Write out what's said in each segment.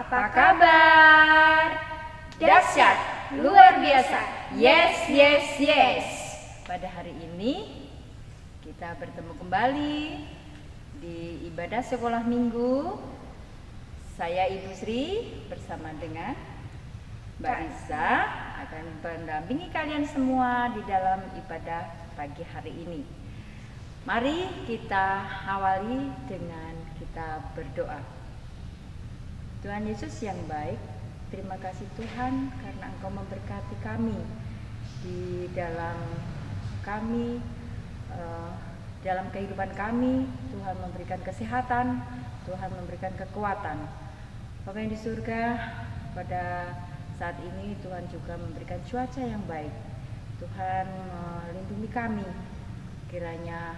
Apa kabar? Dahsyat, luar biasa. Yes, yes, yes. Pada hari ini kita bertemu kembali di ibadah sekolah minggu. Saya Ibu Sri bersama dengan Mbak Risa akan mendampingi kalian semua di dalam ibadah pagi hari ini. Mari kita awali dengan kita berdoa. Tuhan Yesus yang baik, terima kasih Tuhan karena Engkau memberkati kami di dalam dalam kehidupan kami. Tuhan memberikan kesehatan, Tuhan memberikan kekuatan. Bapa yang di surga, pada saat ini Tuhan juga memberikan cuaca yang baik. Tuhan melindungi kami. Kiranya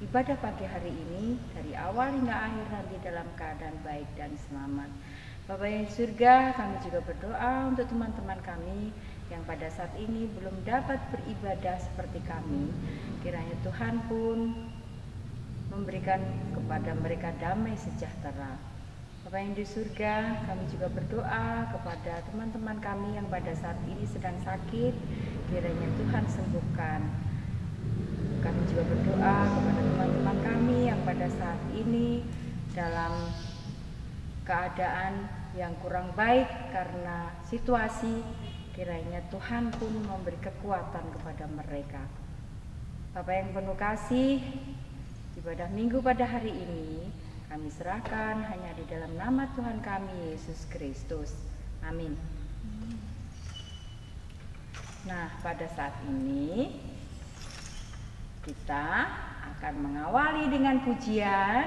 ibadah pagi hari ini dari awal hingga akhir nanti dalam keadaan baik dan selamat. Bapa yang di surga, kami juga berdoa untuk teman-teman kami yang pada saat ini belum dapat beribadah seperti kami. Kiranya Tuhan pun memberikan kepada mereka damai sejahtera. Bapa yang di surga, kami juga berdoa kepada teman-teman kami yang pada saat ini sedang sakit. Kiranya Tuhan sembuhkan. Kami juga berdoa kepada teman-teman kami yang pada saat ini dalam keadaan yang kurang baik karena situasi. Kiranya Tuhan pun memberi kekuatan kepada mereka. Bapa yang penuh kasih, ibadah minggu pada hari ini kami serahkan hanya di dalam nama Tuhan kami Yesus Kristus. Amin. Nah, pada saat ini kita akan mengawali dengan pujian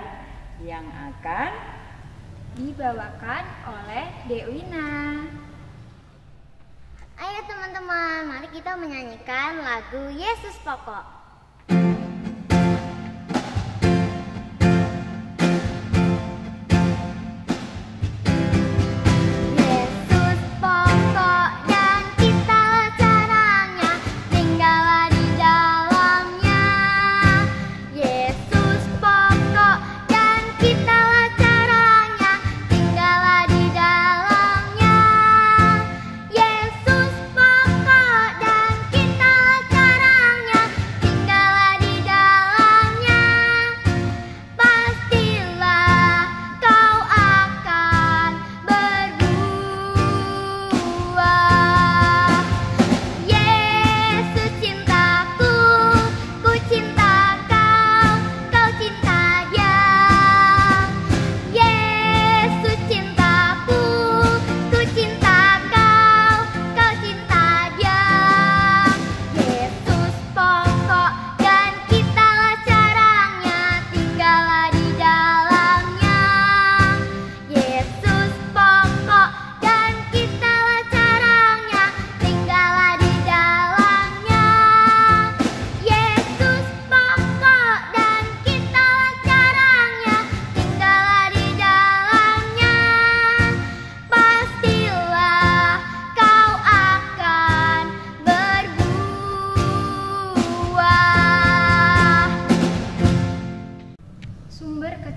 yang akan dibawakan oleh Dewina. Ayo teman-teman, mari kita menyanyikan lagu Yesus Pokok.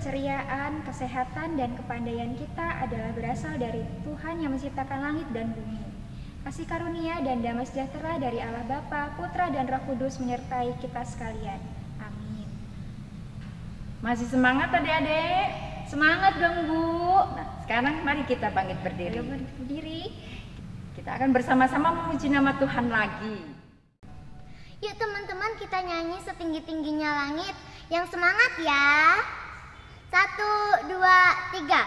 Keceriaan, kesehatan, dan kepandaian kita adalah berasal dari Tuhan yang menciptakan langit dan bumi. Kasih karunia dan damai sejahtera dari Allah Bapa, Putra, dan Roh Kudus menyertai kita sekalian. Amin. Masih semangat adik-adik? Semangat dong Bu. Nah, sekarang mari kita bangkit berdiri. Kita akan bersama-sama memuji nama Tuhan lagi. Yuk teman-teman, kita nyanyi setinggi-tingginya langit. Yang semangat ya. 1, 2, 3.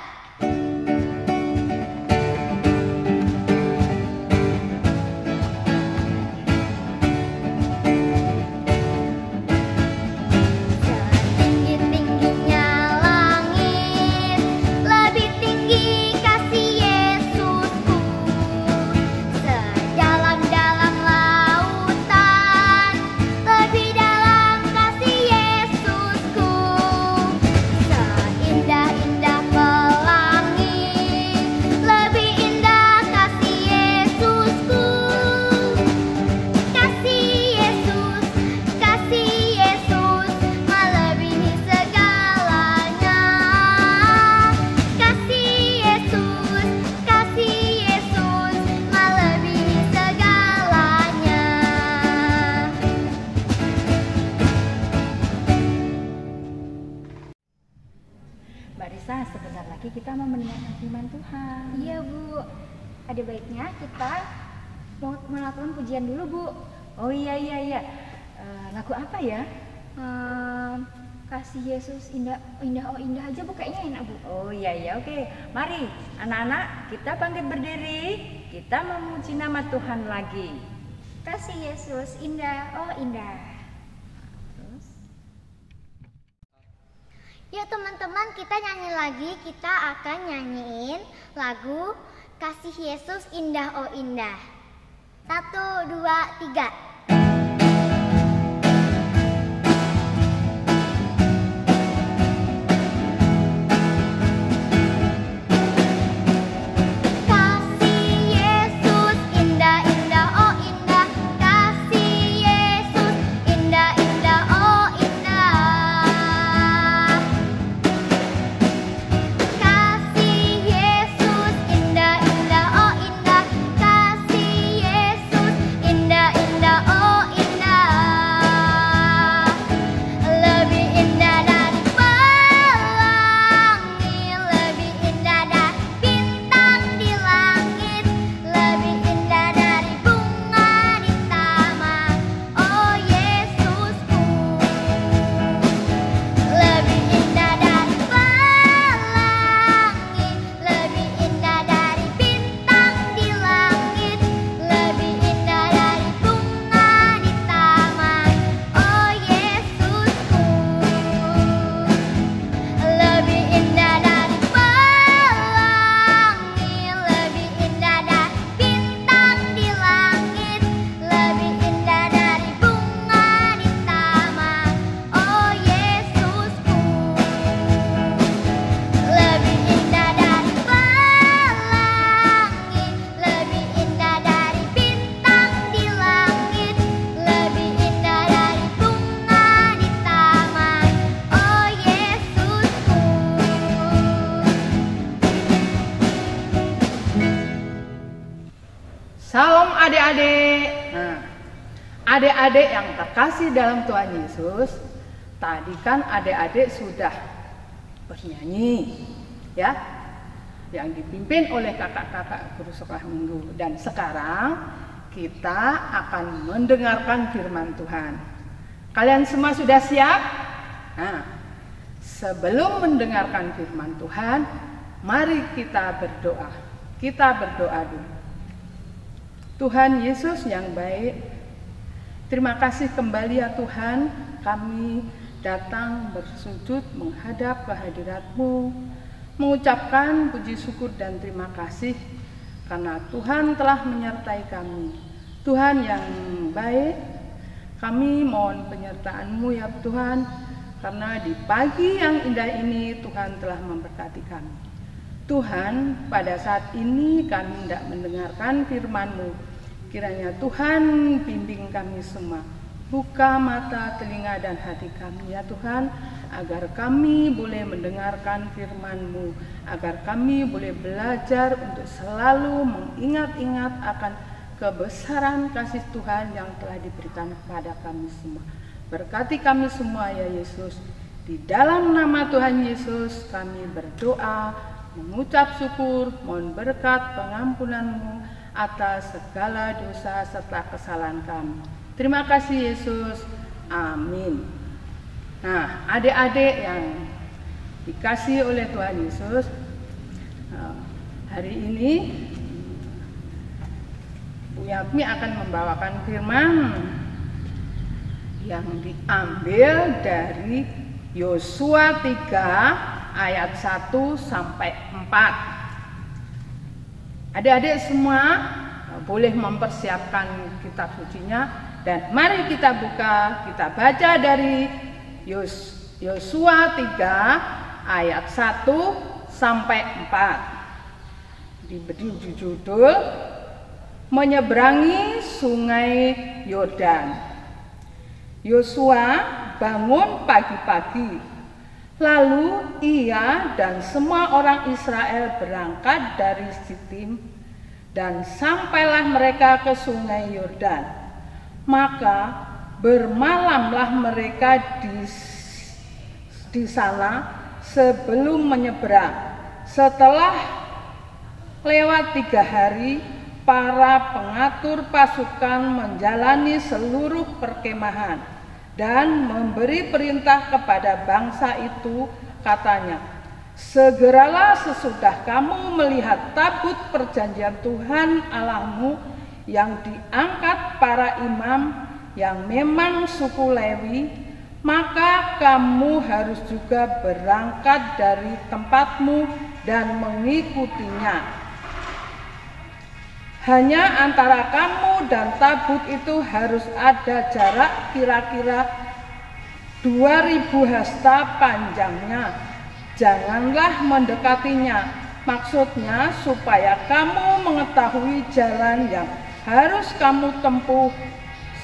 Indah-indah pelangi Mbak Risa, sebentar lagi kita mau mendengarkan firman Tuhan. Iya Bu, ada baiknya kita mau melakukan pujian dulu Bu. Oh iya. Lagu apa ya? Kasih Yesus indah, oh indah aja Bu, kayaknya enak Bu. Oh iya, oke. Mari anak-anak kita bangkit berdiri, kita memuji nama Tuhan lagi. Kasih Yesus indah, oh indah. Terus. Yuk teman-teman, kita nyanyi lagi. Kita akan nyanyiin lagu Kasih Yesus Indah Oh Indah. 1, 2, 3. Salam adik-adik. Nah, adik-adik yang terkasih dalam Tuhan Yesus, tadi kan adik-adik sudah bernyanyi, ya, yang dipimpin oleh kakak-kakak guru sekolah minggu. Dan sekarang kita akan mendengarkan firman Tuhan. Kalian semua sudah siap? Nah, sebelum mendengarkan firman Tuhan, mari kita berdoa. Kita berdoa dulu. Tuhan Yesus yang baik, terima kasih kembali ya Tuhan, kami datang bersujud menghadap kehadirat-Mu, mengucapkan puji syukur dan terima kasih karena Tuhan telah menyertai kami. Tuhan yang baik, kami mohon penyertaan-Mu ya Tuhan, karena di pagi yang indah ini Tuhan telah memberkati kami. Tuhan, pada saat ini kami hendak mendengarkan firman-Mu. Kiranya Tuhan bimbing kami semua. Buka mata, telinga, dan hati kami ya Tuhan, agar kami boleh mendengarkan firman-Mu, agar kami boleh belajar untuk selalu mengingat-ingat akan kebesaran kasih Tuhan yang telah diberikan kepada kami semua. Berkati kami semua ya Yesus. Di dalam nama Tuhan Yesus kami berdoa, mengucap syukur, mohon berkat pengampunan-Mu atas segala dosa serta kesalahan kami. Terima kasih Yesus. Amin. Nah, adik-adik yang dikasihi oleh Tuhan Yesus, hari ini Bu Yasmi akan membawakan firman yang diambil dari Yosua 3 ayat 1 sampai 4. Adik-adik semua boleh mempersiapkan kitab sucinya dan mari kita buka, kita baca dari Yosua 3 ayat 1 sampai 4. Diberi judul Menyeberangi Sungai Yordan. Yosua bangun pagi-pagi, lalu ia dan semua orang Israel berangkat dari Sitim dan sampailah mereka ke Sungai Yordan. Maka bermalamlah mereka di sana sebelum menyeberang. Setelah lewat 3 hari, para pengatur pasukan menjalani seluruh perkemahan dan memberi perintah kepada bangsa itu, katanya, segeralah sesudah kamu melihat tabut perjanjian Tuhan Allahmu yang diangkat para imam yang memang suku Lewi, maka kamu harus juga berangkat dari tempatmu dan mengikutinya. Hanya antara kamu dan tabut itu harus ada jarak kira-kira 2000 hasta panjangnya. Janganlah mendekatinya. Maksudnya supaya kamu mengetahui jalan yang harus kamu tempuh,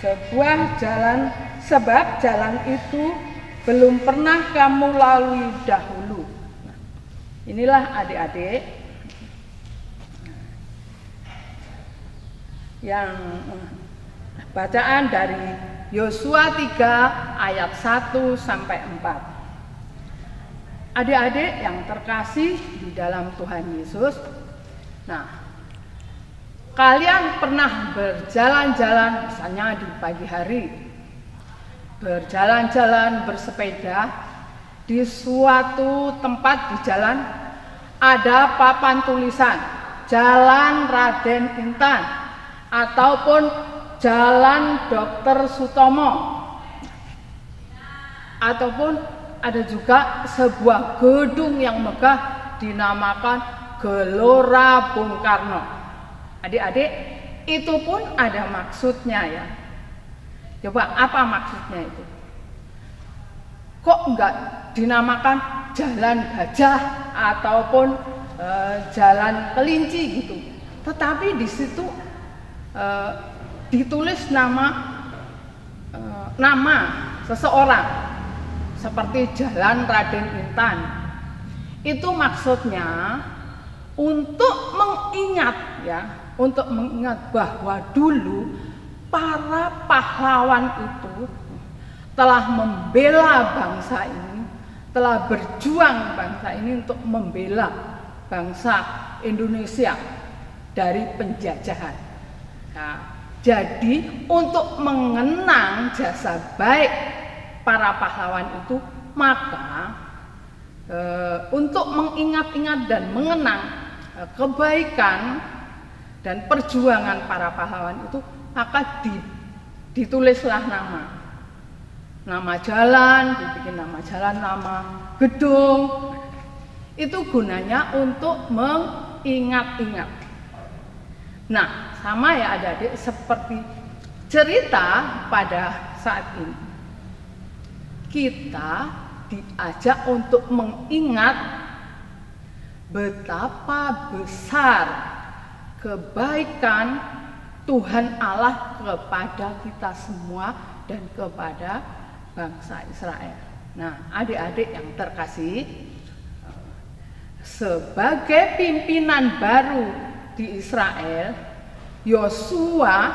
sebuah jalan, sebab jalan itu belum pernah kamu lalui dahulu. Nah, inilah adik-adik yang bacaan dari Yosua 3 ayat 1 sampai 4. Adik-adik yang terkasih di dalam Tuhan Yesus, nah, kalian pernah berjalan-jalan misalnya di pagi hari, berjalan-jalan bersepeda di suatu tempat di jalan ada papan tulisan Jalan Raden Intan ataupun Jalan Dr. Sutomo, ataupun ada juga sebuah gedung yang megah dinamakan Gelora Bung Karno. Adik-adik, itu pun ada maksudnya ya. Coba apa maksudnya itu? Kok enggak dinamakan Jalan Gajah ataupun Jalan Kelinci gitu? Tetapi di situ ditulis nama seseorang seperti Jalan Raden Intan. Itu maksudnya untuk mengingat ya, untuk mengingat bahwa dulu para pahlawan itu telah membela bangsa ini, telah berjuang bangsa ini untuk membela bangsa Indonesia dari penjajahan. Nah, jadi untuk mengenang jasa baik para pahlawan itu, maka untuk mengingat-ingat dan mengenang kebaikan dan perjuangan para pahlawan itu, maka ditulislah nama jalan, dibikin nama jalan, nama gedung. Itu gunanya untuk mengingat-ingat. Nah, sama ya adik-adik, seperti cerita pada saat ini. Kita diajak untuk mengingat betapa besar kebaikan Tuhan Allah kepada kita semua dan kepada bangsa Israel. Nah, adik-adik yang terkasih, sebagai pimpinan baru di Israel, Yosua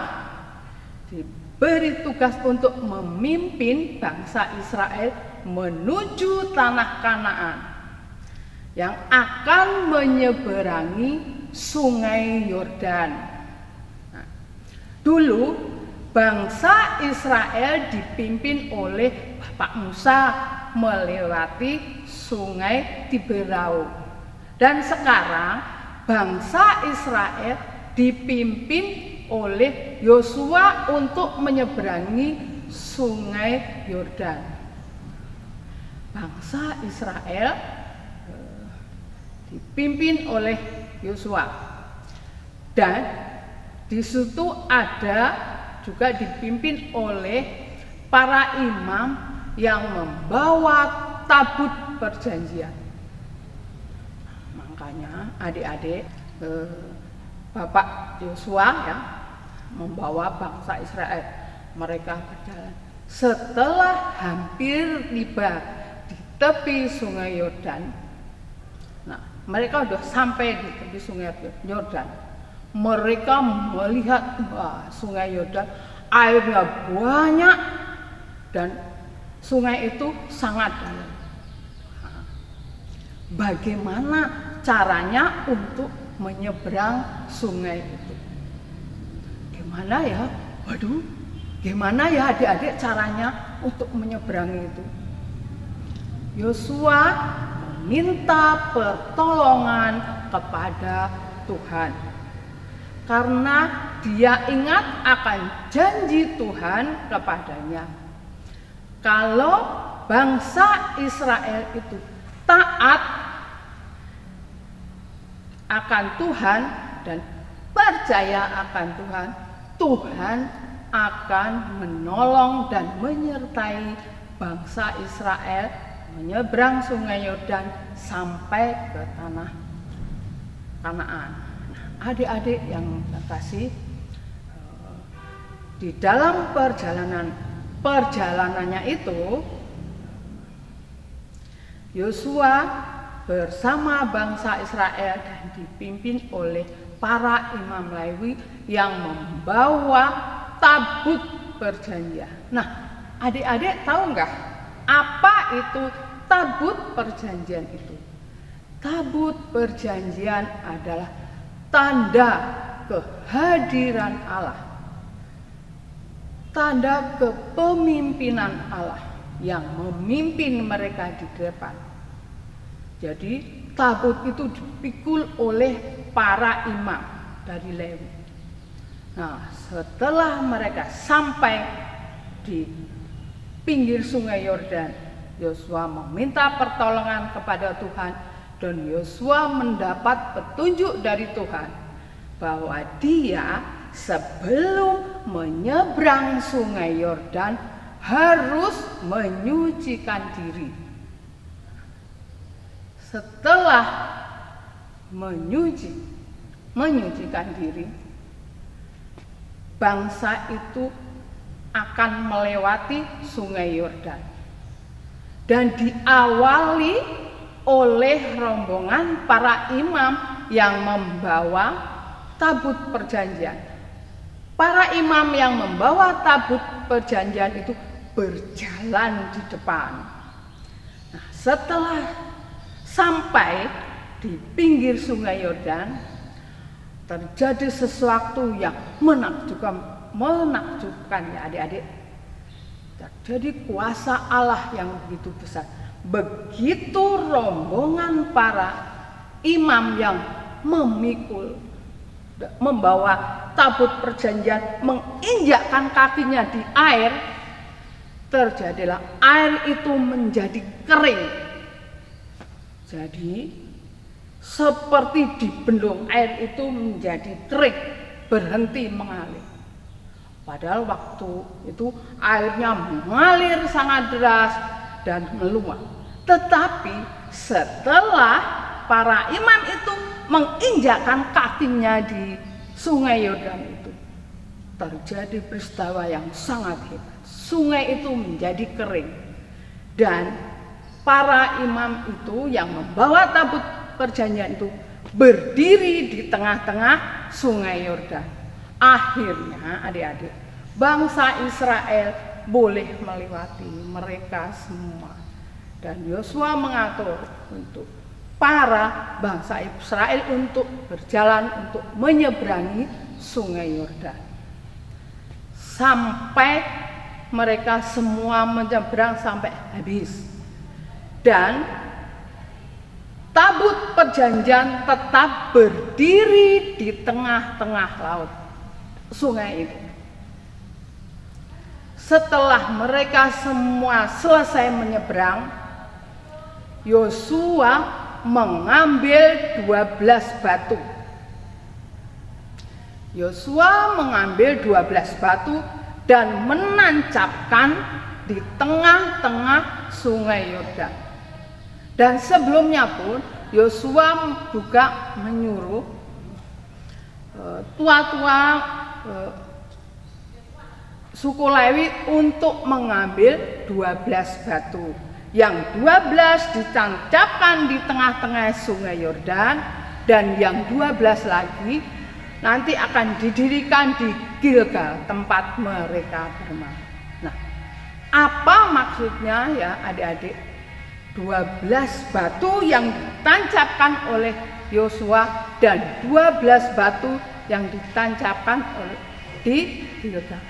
diberi tugas untuk memimpin bangsa Israel menuju tanah Kanaan yang akan menyeberangi Sungai Yordan. Nah, dulu bangsa Israel dipimpin oleh Bapak Musa melewati Sungai Tiberau, dan sekarang bangsa Israel dipimpin oleh Yosua untuk menyeberangi Sungai Yordan. Bangsa Israel dipimpin oleh Yosua, dan di situ ada juga dipimpin oleh para imam yang membawa tabut perjanjian. Makanya adik-adik, Bapak Yosua ya membawa bangsa Israel, mereka berjalan. Setelah hampir tiba di tepi Sungai Yordan, nah mereka sudah sampai di tepi Sungai Yordan. Mereka melihat Sungai Yordan airnya banyak dan sungai itu sangat dalam. bagaimana caranya untuk menyeberang sungai itu. Gimana ya? Waduh, gimana ya adik-adik caranya untuk menyeberangi itu? Yosua meminta pertolongan kepada Tuhan. Karena dia ingat akan janji Tuhan kepadanya. Kalau bangsa Israel itu taat akan Tuhan dan percaya akan Tuhan, Tuhan akan menolong dan menyertai bangsa Israel menyeberang sungai Yordan sampai ke tanah Kanaan. Nah, adik-adik yang terkasih, di dalam perjalanannya itu Yosua bersama bangsa Israel dan dipimpin oleh para imam Lewi yang membawa tabut perjanjian. Nah, adik-adik tahu nggak apa itu tabut perjanjian itu? Tabut perjanjian adalah tanda kehadiran Allah, tanda kepemimpinan Allah yang memimpin mereka di depan. Jadi tabut itu dipikul oleh para imam dari Lewi. Nah, setelah mereka sampai di pinggir sungai Yordan, Yosua meminta pertolongan kepada Tuhan dan Yosua mendapat petunjuk dari Tuhan bahwa dia sebelum menyeberang sungai Yordan harus menyucikan diri. Setelah menyucikan diri, bangsa itu akan melewati sungai Yordan dan diawali oleh rombongan para imam yang membawa tabut perjanjian. Para imam yang membawa tabut perjanjian itu berjalan di depan. Nah, setelah sampai di pinggir sungai Yordan, terjadi sesuatu yang menakjubkan ya adik-adik. Terjadi kuasa Allah yang begitu besar. Begitu rombongan para imam yang membawa tabut perjanjian menginjakkan kakinya di air, terjadilah air itu menjadi kering. Jadi seperti dibendung, air itu menjadi kering, berhenti mengalir. Padahal waktu itu airnya mengalir sangat deras dan meluap. Tetapi setelah para imam itu menginjakkan kakinya di sungai Yordan itu, terjadi peristiwa yang sangat hebat. Sungai itu menjadi kering dan para imam itu yang membawa tabut perjanjian itu berdiri di tengah-tengah sungai Yordan. Akhirnya adik-adik, bangsa Israel boleh melewati mereka semua. Dan Yosua mengatur untuk para bangsa Israel untuk berjalan untuk menyeberangi sungai Yordan. Sampai mereka semua menyeberang sampai habis. Dan tabut perjanjian tetap berdiri di tengah-tengah laut sungai itu. Setelah mereka semua selesai menyeberang, Yosua mengambil 12 batu. Yosua mengambil 12 batu dan menancapkan di tengah-tengah sungai Yordan. Dan sebelumnya pun Yosua juga menyuruh tua-tua suku Lewi untuk mengambil 12 batu. Yang 12 ditancapkan di tengah-tengah sungai Yordan, dan yang 12 lagi nanti akan didirikan di Gilgal, tempat mereka bermain. Nah, apa maksudnya ya adik-adik? 12 batu yang ditancapkan oleh Yosua dan 12 batu yang ditancapkan di Gilgal.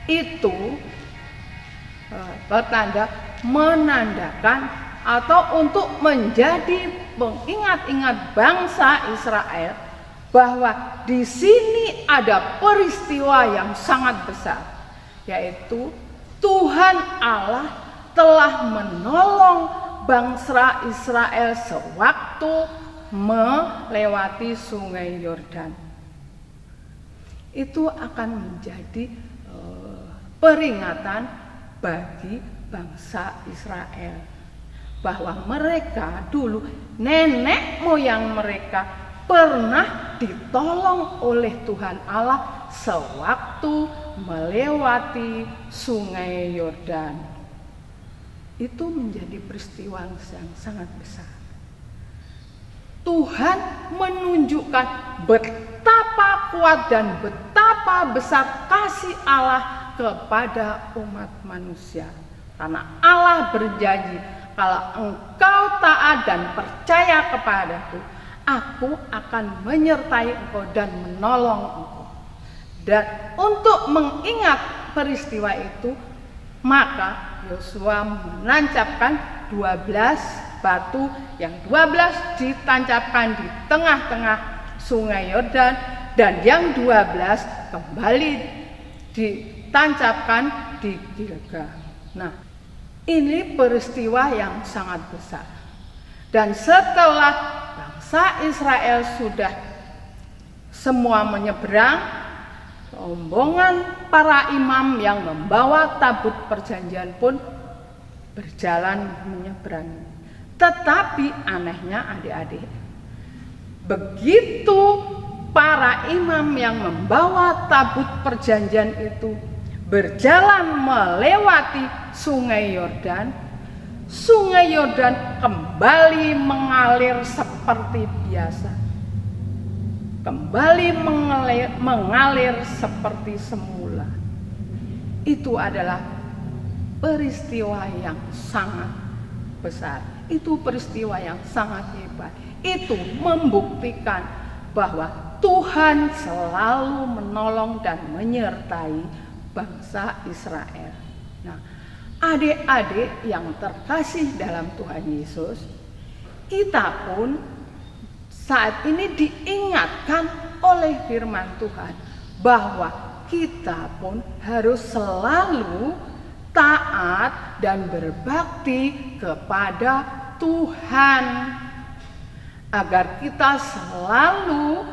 Itu pertanda menandakan atau untuk menjadi mengingat-ingat bangsa Israel bahwa di sini ada peristiwa yang sangat besar, yaitu Tuhan Allah telah menolong bangsa Israel sewaktu melewati Sungai Yordan. Itu akan menjadi peringatan bagi bangsa Israel bahwa mereka dulu, nenek moyang mereka pernah ditolong oleh Tuhan Allah sewaktu melewati Sungai Yordan. Itu menjadi peristiwa yang sangat besar. Tuhan menunjukkan betapa kuat dan betapa besar kasih Allah kepada umat manusia. Karena Allah berjanji, kalau engkau taat dan percaya kepadaku, aku akan menyertai engkau dan menolong engkau. Dan untuk mengingat peristiwa itu, maka Yosua menancapkan 12 batu yang 12 ditancapkan di tengah-tengah Sungai Yordan dan yang 12 kembali ditancapkan di Gilgal. Nah, ini peristiwa yang sangat besar. Dan setelah bangsa Israel sudah semua menyeberang, rombongan para imam yang membawa tabut perjanjian pun berjalan menyeberang. Tetapi anehnya adik-adik, begitu para imam yang membawa tabut perjanjian itu berjalan melewati Sungai Yordan, Sungai Yordan kembali mengalir seperti biasa. Kembali mengalir seperti semula. Itu adalah peristiwa yang sangat besar. Itu peristiwa yang sangat hebat. Itu membuktikan bahwa Tuhan selalu menolong dan menyertai bangsa Israel. Nah, adik-adik yang terkasih dalam Tuhan Yesus, kita pun saat ini diingatkan oleh firman Tuhan bahwa kita pun harus selalu taat dan berbakti kepada Tuhan, agar kita selalu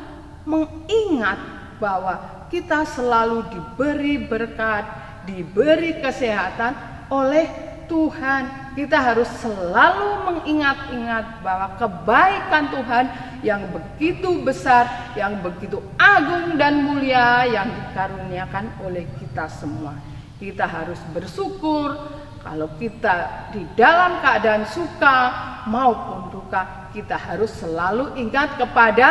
mengingat bahwa kita selalu diberi berkat, diberi kesehatan oleh Tuhan. Kita harus selalu mengingat-ingat bahwa kebaikan Tuhan yang begitu besar, yang begitu agung dan mulia yang dikaruniakan oleh kita semua. Kita harus bersyukur kalau kita di dalam keadaan suka maupun duka, kita harus selalu ingat kepada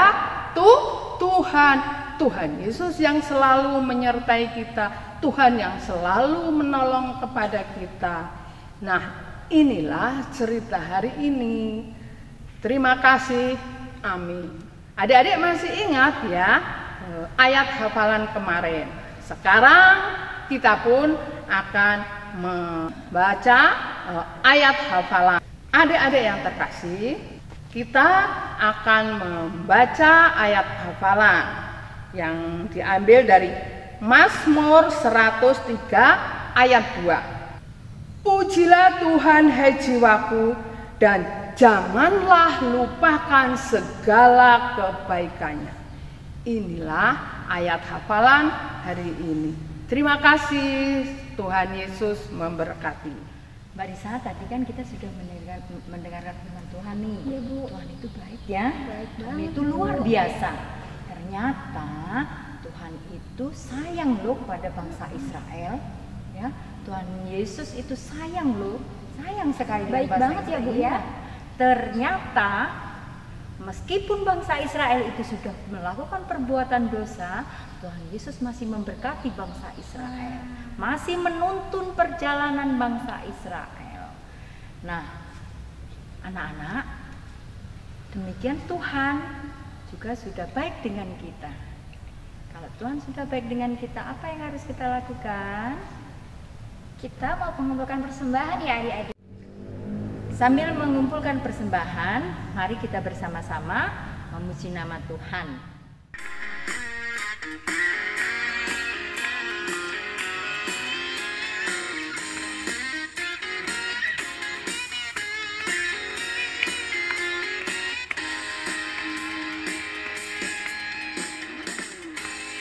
Tuhan. Tuhan Yesus yang selalu menyertai kita, Tuhan yang selalu menolong kepada kita. Nah, inilah cerita hari ini. Terima kasih. Amin. Adik-adik masih ingat ya ayat hafalan kemarin. Sekarang kita pun akan membaca ayat hafalan. Adik-adik yang terkasih, kita akan membaca ayat hafalan yang diambil dari Mazmur 103 ayat 2. Pujilah Tuhan hai jiwaku, dan janganlah lupakan segala kebaikannya. Inilah ayat hafalan hari ini. Terima kasih, Tuhan Yesus memberkati. Mbak Risa, tadi kan kita sudah mendengarkan firman Tuhan nih. Iya, Bu. Tuhan itu baik ya. Baik Tuhan banget, itu luar biasa. Ternyata Tuhan itu sayang loh pada bangsa Israel. Ya, Tuhan Yesus itu sayang loh, sayang sekali dengan Baik bangsa banget ya, Bu, Israel. ya. Ternyata meskipun bangsa Israel itu sudah melakukan perbuatan dosa, Tuhan Yesus masih memberkati bangsa Israel, masih menuntun perjalanan bangsa Israel. Nah, Anak-anak, demikian Tuhan juga sudah baik dengan kita. Kalau Tuhan sudah baik dengan kita, apa yang harus kita lakukan? Kita mau mengumpulkan persembahan ya adik-adik. Sambil mengumpulkan persembahan, mari kita bersama-sama memuji nama Tuhan.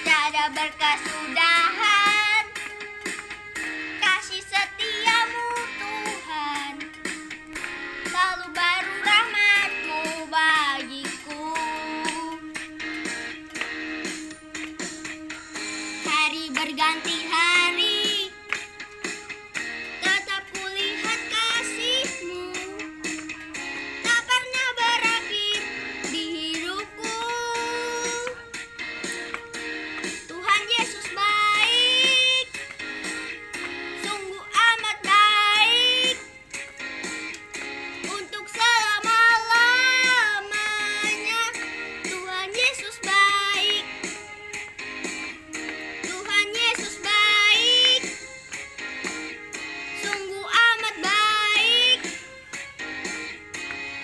Tiada berkesudahan kasih setiamu Tuhan, selalu baru rahmat-Mu bagiku. Hari berganti hari, tetap kulihat kasih-Mu, tak pernah berakhir di hidupku. Tuhan Yesus baik, sungguh amat baik, untuk selama-lamanya. Tuhan Yesus baik, Tuhan Yesus baik, sungguh amat baik,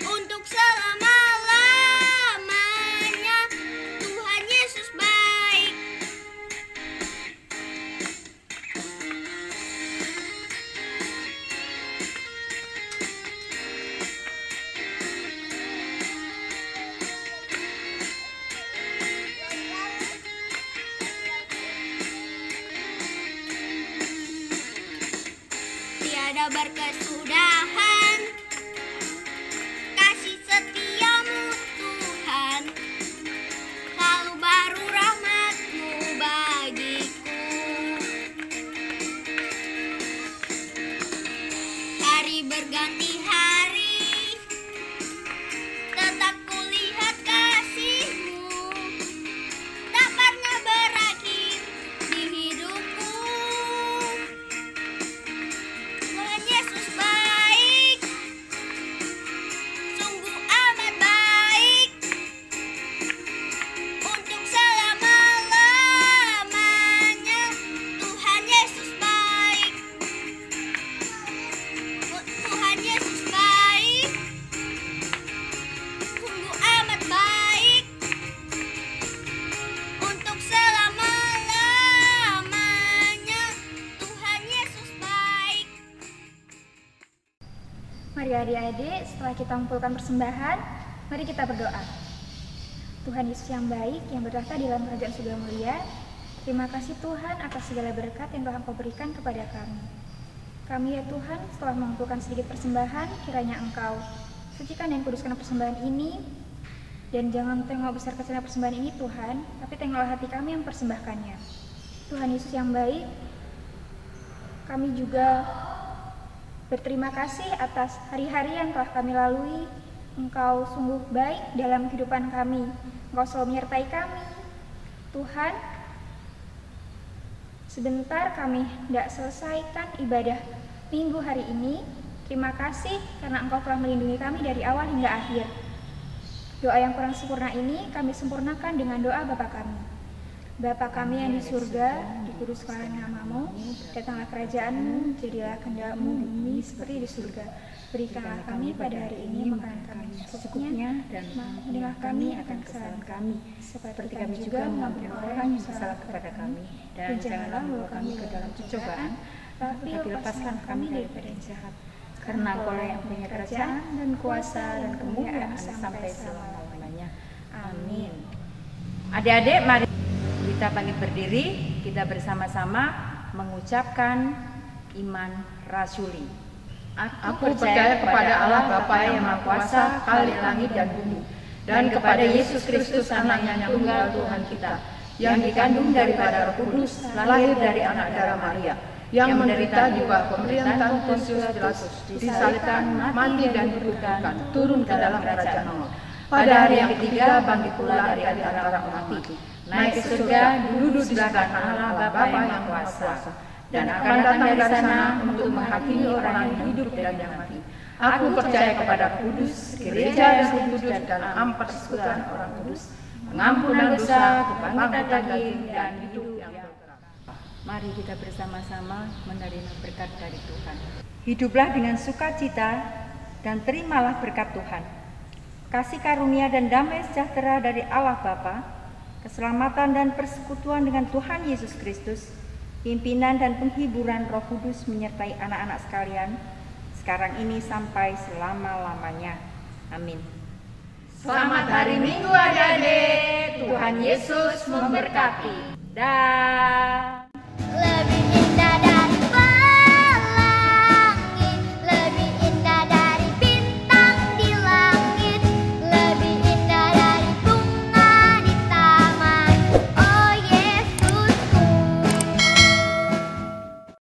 untuk selama-lamanya. Tuhan Yesus baik. Tiada berkesudahan kasih setiamu Tuhan, selalu baru rahmat-Mu bagiku. Hari berganti hari, tetap kulihat kasih-Mu, tak pernah berakhir di hidupku. Tuhan Yesus baik, sungguh amat baik, untuk selama-lamanya. Tuhan Yesus baik, Tuhan Yesus baik, sungguh amat baik, untuk selama-lamanya. Tuhan Yesus baik. Mari adik-adik, setelah kita mengumpulkan persembahan, mari kita berdoa. Tuhan Yesus yang baik, yang bertahta di dalam kerajaan surga mulia, terima kasih Tuhan atas segala berkat yang telah Engkau berikan kepada kami. Kami ya Tuhan, setelah mengumpulkan sedikit persembahan, kiranya Engkau sucikan dan kuduskan persembahan ini, dan jangan tengok besar kecilnya persembahan ini Tuhan, tapi tengoklah hati kami yang persembahkannya. Tuhan Yesus yang baik, kami juga berterima kasih atas hari-hari yang telah kami lalui. Engkau sungguh baik dalam kehidupan kami. Engkau selalu menyertai kami. Tuhan, sebentar kami tidak selesaikan ibadah minggu hari ini. Terima kasih karena Engkau telah melindungi kami dari awal hingga akhir. Doa yang kurang sempurna ini kami sempurnakan dengan doa Bapa kami. Bapa kami yang di surga, dikuduskanlah nama-Mu, datanglah kerajaan-Mu, jadilah kehendak-Mu di bumi seperti di surga. Berikanlah kami pada hari ini makanan kami secukupnya, dan maafkanlah kami akan kesalahan kami, seperti kami juga mengampuni orang yang bersalah kepada kami. Dan janganlah membawa kami ke dalam pencobaan, tapi lepaskan kami daripada yang jahat. Karena Engkau yang punya kerajaan dan kuasa dan kemuliaan sampai selama-lamanya. Amin. Adik-adik, mari kita bangkit berdiri, kita bersama-sama mengucapkan iman rasuli. Aku percaya kepada Allah Bapa yang Maha Kuasa, Khalik langit dan bumi, dan kepada Yesus Kristus Anaknya yang tunggal Tuhan kita, yang dikandung daripada Roh Kudus, lahir dari anak darah Maria, yang menderita di bawah pemerintahan Pontius Pilatus, disalibkan, mati dan dikuburkan, turun ke dalam kerajaan Allah. Pada hari yang ketiga bangkit pula dari antara orang mati, naik ke surga, duduk di sebelah kanan Allah Bapa yang Maha Kuasa, dan akan datang dari sana untuk menghakimi orang yang hidup dan yang mati. Aku percaya kepada kudus, gereja yang kudus dan dalam persekutuan orang kudus, pengampunan dosa, kebangkitan daging, dan hidup yang kekal. Mari kita bersama-sama menerima berkat dari Tuhan. Hiduplah dengan sukacita dan terimalah berkat Tuhan. Kasih karunia dan damai sejahtera dari Allah Bapa, keselamatan dan persekutuan dengan Tuhan Yesus Kristus, pimpinan dan penghiburan Roh Kudus menyertai anak-anak sekalian, sekarang ini sampai selama-lamanya. Amin. Selamat hari Minggu adik-adik. Tuhan Yesus memberkati. Dah.